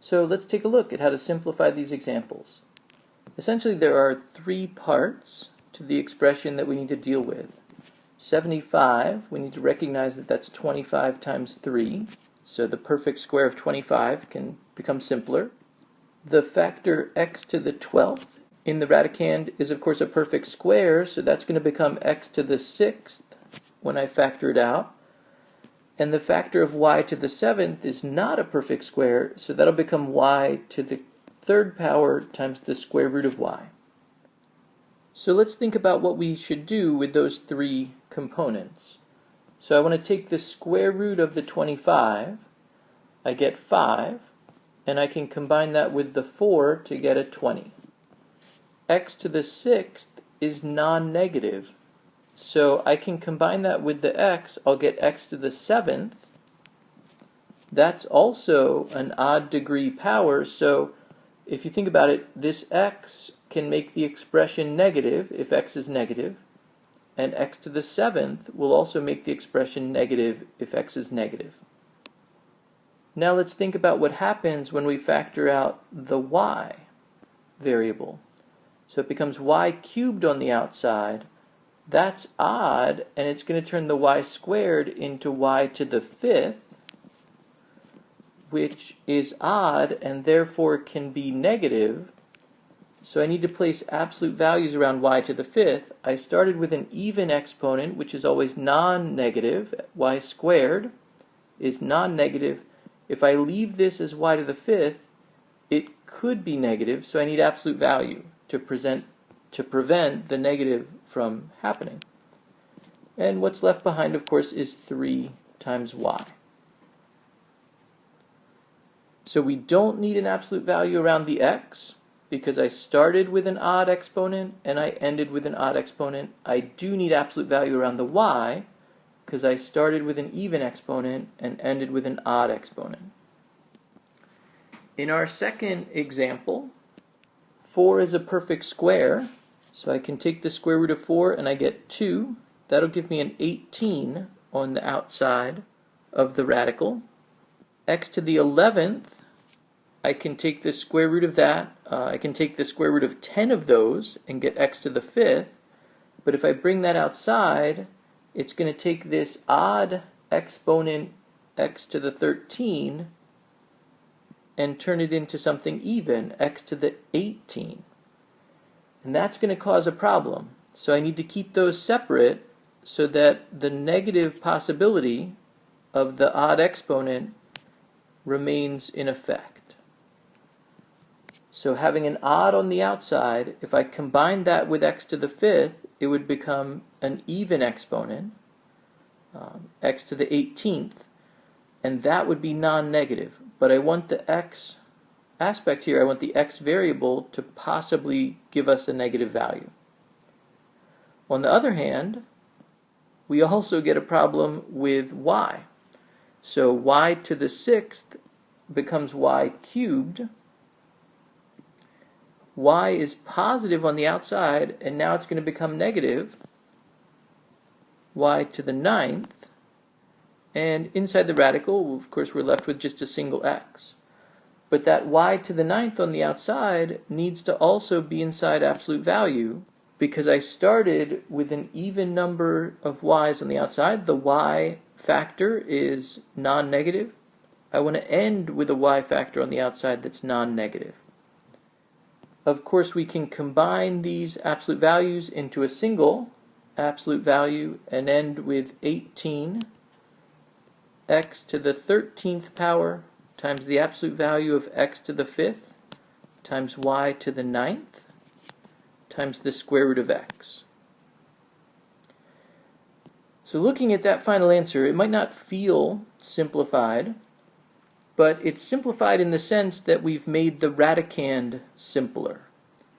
So let's take a look at how to simplify these examples. Essentially, there are three parts to the expression that we need to deal with. 75, we need to recognize that that's 25 times 3, so the perfect square of 25 can become simpler. The factor x to the 12th in the radicand is of course a perfect square, so that's going to become x to the 6th when I factor it out. And the factor of y to the 7th is not a perfect square, so that'll become y to the 3rd power times the square root of y. So let's think about what we should do with those three components. So I want to take the square root of the 25, I get 5, and I can combine that with the 4 to get a 20. X to the 6th is non-negative, so I can combine that with the x, I'll get x to the 7th. That's also an odd degree power, so if you think about it, this x can make the expression negative if x is negative, and x to the 7th will also make the expression negative if x is negative. Now let's think about what happens when we factor out the y variable. So it becomes y cubed on the outside. That's odd, and it's going to turn the y squared into y to the 5th, which is odd and therefore can be negative. So I need to place absolute values around y to the 5th. I started with an even exponent, which is always non-negative. Y squared is non-negative. If I leave this as y to the 5th, it could be negative, so I need absolute value to prevent the negative from happening. And what's left behind, of course, is 3 times y. So we don't need an absolute value around the x, because I started with an odd exponent and I ended with an odd exponent. I do need absolute value around the y, because I started with an even exponent and ended with an odd exponent. In our second example, 4 is a perfect square, so I can take the square root of 4 and I get 2. That'll give me an 18 on the outside of the radical. X to the 11th, I can take the square root of that. I can take the square root of 10 of those and get x to the 5th. But if I bring that outside, it's going to take this odd exponent x to the 13 and turn it into something even, x to the 18. And that's going to cause a problem. So I need to keep those separate so that the negative possibility of the odd exponent remains in effect. So having an odd on the outside, if I combine that with x to the 5th, it would become an even exponent, x to the 18th, and that would be non-negative. But I want the x aspect here, I want the x variable to possibly give us a negative value. On the other hand, we also get a problem with y. So y to the 6th becomes y cubed. Y is positive on the outside, and now it's going to become negative, y to the 9th, and inside the radical, of course, we're left with just a single x. But that y to the 9th on the outside needs to also be inside absolute value, because I started with an even number of y's on the outside. The y factor is non-negative. I want to end with a y factor on the outside that's non-negative. Of course, we can combine these absolute values into a single absolute value and end with 18 x to the 13th power times the absolute value of x to the 5th times y to the 9th times the square root of x. So looking at that final answer, it might not feel simplified, but it's simplified in the sense that we've made the radicand simpler.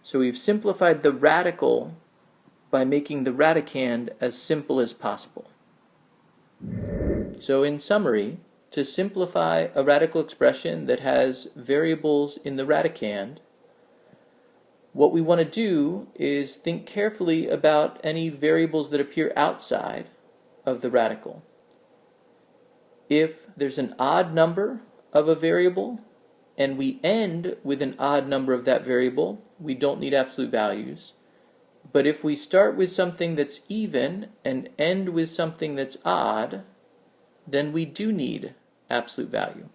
So we've simplified the radical by making the radicand as simple as possible. So in summary, to simplify a radical expression that has variables in the radicand, what we want to do is think carefully about any variables that appear outside of the radical. If there's an odd number of a variable, and we end with an odd number of that variable, we don't need absolute values. But if we start with something that's even and end with something that's odd, then we do need absolute value.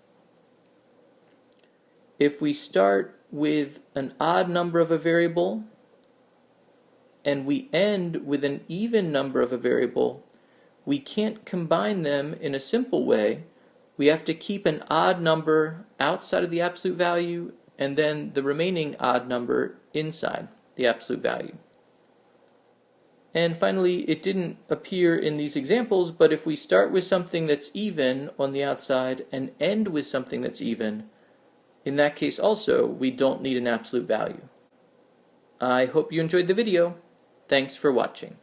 If we start with an odd number of a variable and we end with an even number of a variable, we can't combine them in a simple way. We have to keep an odd number outside of the absolute value and then the remaining odd number inside the absolute value. And finally, it didn't appear in these examples, but if we start with something that's even on the outside and end with something that's even, in that case also, we don't need an absolute value. I hope you enjoyed the video. Thanks for watching.